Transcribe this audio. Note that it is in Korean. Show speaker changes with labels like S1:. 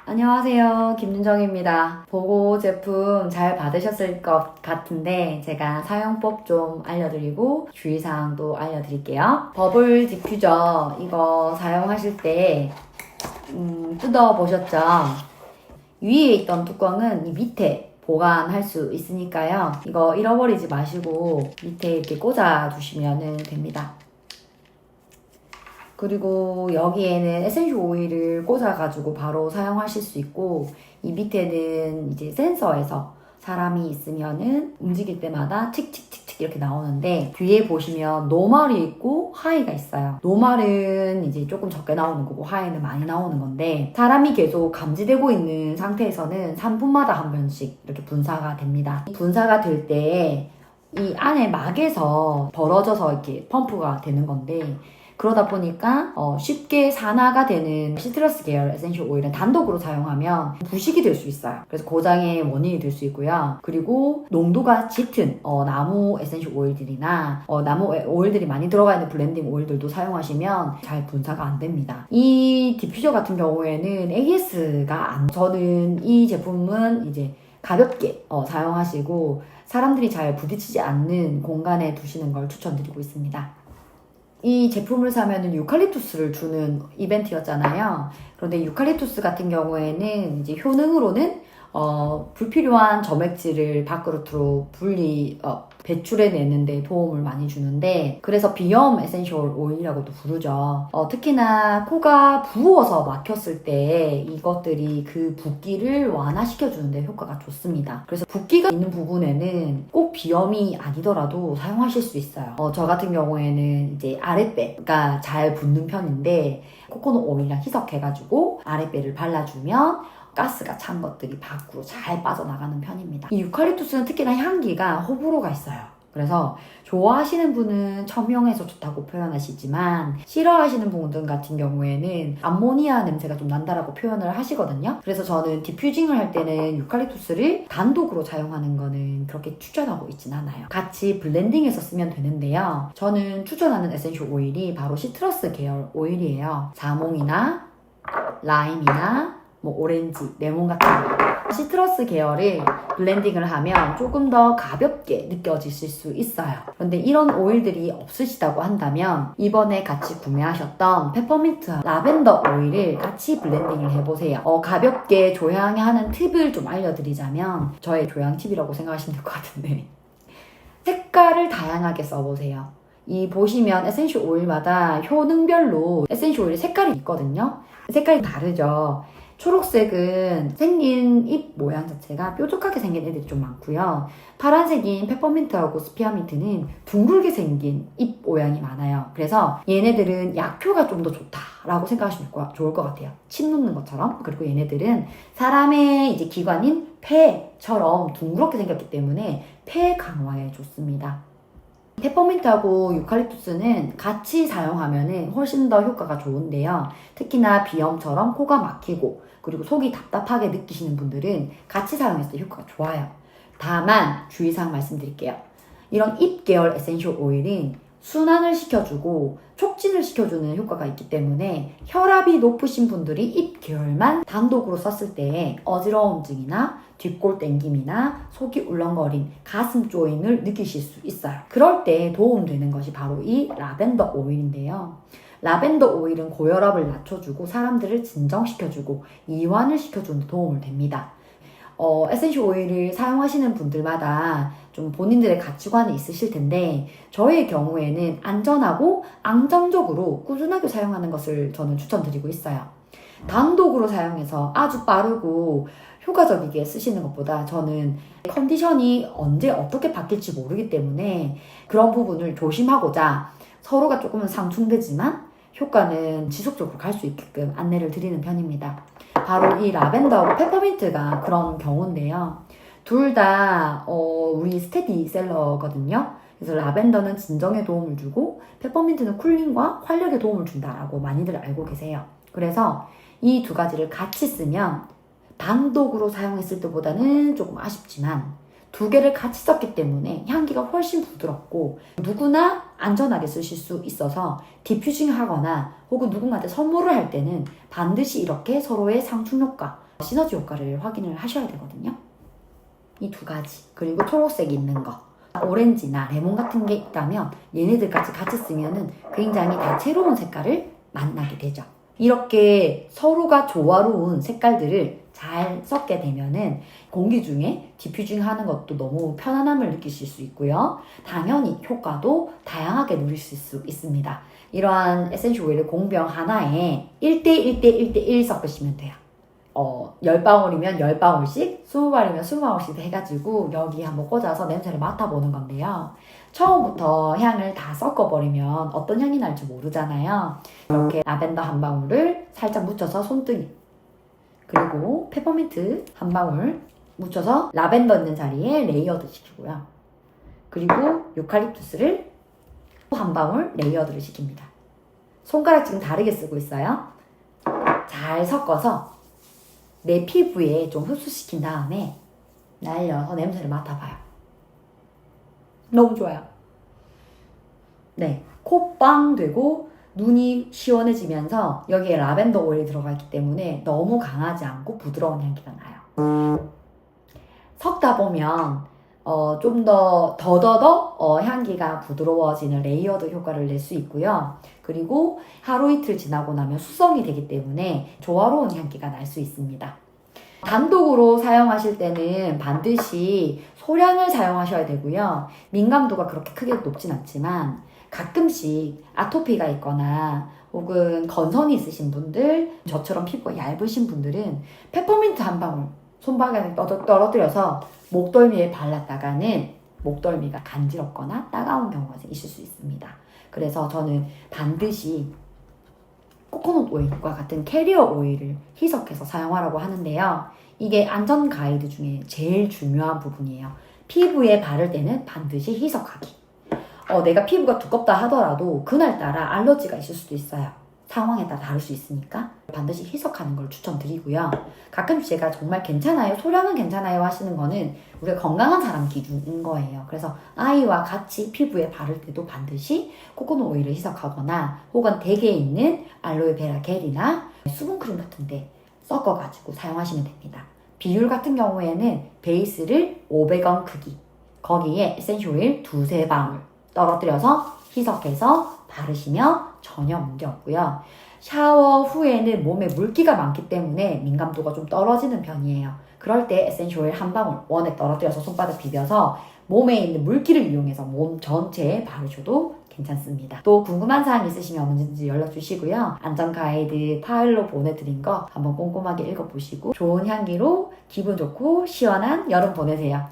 S1: 안녕하세요. 김윤정입니다. 보고 제품 잘 받으셨을 것 같은데 제가 사용법 좀 알려드리고 주의사항도 알려드릴게요. 버블 디퓨저 이거 사용하실 때 뜯어보셨죠? 위에 있던 뚜껑은 이 밑에 보관할 수 있으니까요. 이거 잃어버리지 마시고 밑에 이렇게 꽂아 두시면 됩니다. 그리고 여기에는 에센셜 오일을 꽂아가지고 바로 사용하실 수 있고, 이 밑에는 이제 센서에서 사람이 있으면은 움직일 때마다 틱틱틱틱 이렇게 나오는데, 뒤에 보시면 노멀이 있고 하이가 있어요. 노멀은 이제 조금 적게 나오는 거고 하이는 많이 나오는 건데, 사람이 계속 감지되고 있는 상태에서는 3분마다 한 번씩 이렇게 분사가 됩니다. 분사가 될 때 이 안에 막에서 벌어져서 이렇게 펌프가 되는 건데, 그러다 보니까 쉽게 산화가 되는 시트러스 계열 에센셜 오일은 단독으로 사용하면 부식이 될 수 있어요. 그래서 고장의 원인이 될 수 있고요. 그리고 농도가 짙은 나무 에센셜 오일들이나 나무 오일들이 많이 들어가 있는 블렌딩 오일들도 사용하시면 잘 분사가 안 됩니다. 이 디퓨저 같은 경우에는 AS가 저는 이 제품은 이제 가볍게 사용하시고 사람들이 잘 부딪히지 않는 공간에 두시는 걸 추천드리고 있습니다. 이 제품을 사면은 유칼립투스를 주는 이벤트였잖아요. 그런데 유칼립투스 같은 경우에는 이제 효능으로는 불필요한 점액질을 밖으로 배출해내는데 도움을 많이 주는데, 그래서 비염 에센셜 오일이라고도 부르죠. 특히나 코가 부어서 막혔을 때 이것들이 그 붓기를 완화시켜주는데 효과가 좋습니다. 그래서 붓기가 있는 부분에는 꼭 비염이 아니더라도 사용하실 수 있어요. 저 같은 경우에는 이제 아랫배가 잘 붓는 편인데 코코넛 오일이랑 희석해가지고 아랫배를 발라주면 가스가 찬 것들이 밖으로 잘 빠져나가는 편입니다. 이 유칼립투스는 특히나 향기가 호불호가 있어요. 그래서 좋아하시는 분은 첨용해서 좋다고 표현하시지만, 싫어하시는 분들 같은 경우에는 암모니아 냄새가 좀 난다라고 표현을 하시거든요. 그래서 저는 디퓨징을 할 때는 유칼립투스를 단독으로 사용하는 거는 그렇게 추천하고 있진 않아요. 같이 블렌딩해서 쓰면 되는데요. 저는 추천하는 에센셜 오일이 바로 시트러스 계열 오일이에요. 자몽이나 라임이나 오렌지, 레몬 같은 거. 시트러스 계열을 블렌딩을 하면 조금 더 가볍게 느껴지실 수 있어요. 그런데 이런 오일들이 없으시다고 한다면 이번에 같이 구매하셨던 페퍼민트 라벤더 오일을 같이 블렌딩을 해보세요. 가볍게 조향하는 팁을 좀 알려드리자면, 저의 조향 팁이라고 생각하시면 될 것 같은데, 색깔을 다양하게 써보세요. 이 보시면 에센셜 오일마다 효능별로 에센셜 오일의 색깔이 있거든요. 색깔이 다르죠. 초록색은 생긴 잎 모양 자체가 뾰족하게 생긴 애들이 좀 많고요. 파란색인 페퍼민트하고 스피어민트는 둥글게 생긴 잎 모양이 많아요. 그래서 얘네들은 약효가 좀 더 좋다라고 생각하시면 좋을 것 같아요. 침 놓는 것처럼. 그리고 얘네들은 사람의 이제 기관인 폐처럼 둥그렇게 생겼기 때문에 폐 강화에 좋습니다. 페퍼민트하고 유칼립투스는 같이 사용하면 훨씬 더 효과가 좋은데요. 특히나 비염처럼 코가 막히고 그리고 속이 답답하게 느끼시는 분들은 같이 사용했을 때 효과가 좋아요. 다만 주의사항 말씀드릴게요. 이런 잎 계열 에센셜 오일은 순환을 시켜주고 촉진을 시켜주는 효과가 있기 때문에 혈압이 높으신 분들이 잎 계열만 단독으로 썼을 때 어지러움증이나 뒷골 땡김이나 속이 울렁거림, 가슴 조임을 느끼실 수 있어요. 그럴 때 도움되는 것이 바로 이 라벤더 오일인데요. 라벤더 오일은 고혈압을 낮춰주고 사람들을 진정시켜주고 이완을 시켜주는 도움을 됩니다. 에센셜 오일을 사용하시는 분들마다 좀 본인들의 가치관이 있으실 텐데, 저의 경우에는 안전하고 안정적으로 꾸준하게 사용하는 것을 저는 추천드리고 있어요. 단독으로 사용해서 아주 빠르고 효과적이게 쓰시는 것보다 저는 컨디션이 언제 어떻게 바뀔지 모르기 때문에 그런 부분을 조심하고자 서로가 조금은 상충되지만 효과는 지속적으로 갈 수 있게끔 안내를 드리는 편입니다. 바로 이 라벤더하고 페퍼민트가 그런 경우인데요. 둘 다 우리 스테디셀러거든요. 그래서 라벤더는 진정에 도움을 주고 페퍼민트는 쿨링과 활력에 도움을 준다라고 많이들 알고 계세요. 그래서 이 두 가지를 같이 쓰면 단독으로 사용했을 때보다는 조금 아쉽지만 두 개를 같이 썼기 때문에 향기가 훨씬 부드럽고 누구나 안전하게 쓰실 수 있어서 디퓨징 하거나 혹은 누군가한테 선물을 할 때는 반드시 이렇게 서로의 상충 효과, 시너지 효과를 확인을 하셔야 되거든요. 이 두 가지. 그리고 초록색 있는 거. 오렌지나 레몬 같은 게 있다면 얘네들까지 같이 쓰면은 굉장히 다채로운 색깔을 만나게 되죠. 이렇게 서로가 조화로운 색깔들을 잘 섞게 되면은 공기 중에 디퓨징 하는 것도 너무 편안함을 느끼실 수 있고요. 당연히 효과도 다양하게 누리실 수 있습니다. 이러한 에센셜 오일을 공병 하나에 1대1대1대1 섞으시면 돼요. 10방울이면 10방울씩, 20발이면 20방울씩 해가지고 여기 한번 꽂아서 냄새를 맡아보는 건데요. 처음부터 향을 다 섞어버리면 어떤 향이 날지 모르잖아요. 이렇게 라벤더 한 방울을 살짝 묻혀서 손등에, 그리고 페퍼민트 한 방울 묻혀서 라벤더 있는 자리에 레이어드 시키고요. 그리고 유칼립투스를 한 방울 레이어드를 시킵니다. 손가락 지금 다르게 쓰고 있어요. 잘 섞어서 내 피부에 좀 흡수시킨 다음에 날려서 냄새를 맡아봐요. 너무 좋아요. 네, 코 빵 되고 눈이 시원해지면서 여기에 라벤더 오일이 들어가 있기 때문에 너무 강하지 않고 부드러운 향기가 나요. 섞다 보면 좀 더 더더더 향기가 부드러워지는 레이어드 효과를 낼 수 있고요. 그리고 하루 이틀 지나고 나면 수성이 되기 때문에 조화로운 향기가 날 수 있습니다. 단독으로 사용하실 때는 반드시 소량을 사용하셔야 되고요. 민감도가 그렇게 크게 높진 않지만 가끔씩 아토피가 있거나 혹은 건선이 있으신 분들, 저처럼 피부가 얇으신 분들은 페퍼민트 한 방울 손바닥에 떨어뜨려서 목덜미에 발랐다가는 목덜미가 간지럽거나 따가운 경우가 있을 수 있습니다. 그래서 저는 반드시 코코넛 오일과 같은 캐리어 오일을 희석해서 사용하라고 하는데요. 이게 안전 가이드 중에 제일 중요한 부분이에요. 피부에 바를 때는 반드시 희석하기. 내가 피부가 두껍다 하더라도 그날따라 알러지가 있을 수도 있어요. 상황에 따라 다를 수 있으니까 반드시 희석하는 걸 추천드리고요. 가끔씩 제가 정말 괜찮아요, 소량은 괜찮아요 하시는 거는 우리가 건강한 사람 기준인 거예요. 그래서 아이와 같이 피부에 바를 때도 반드시 코코넛 오일을 희석하거나 혹은 댁에 있는 알로에베라 겔이나 수분크림 같은 데 섞어가지고 사용하시면 됩니다. 비율 같은 경우에는 베이스를 500원 크기, 거기에 에센셜 오일 2-3방울 떨어뜨려서 희석해서 바르시면 전혀 문제 없고요. 샤워 후에는 몸에 물기가 많기 때문에 민감도가 좀 떨어지는 편이에요. 그럴 때 에센셜 오일 한 방울 원액 떨어뜨려서 손바닥 비벼서 몸에 있는 물기를 이용해서 몸 전체에 바르셔도 괜찮습니다. 또 궁금한 사항 있으시면 언제든지 연락 주시고요. 안전 가이드 파일로 보내드린 거 한번 꼼꼼하게 읽어보시고 좋은 향기로 기분 좋고 시원한 여름 보내세요.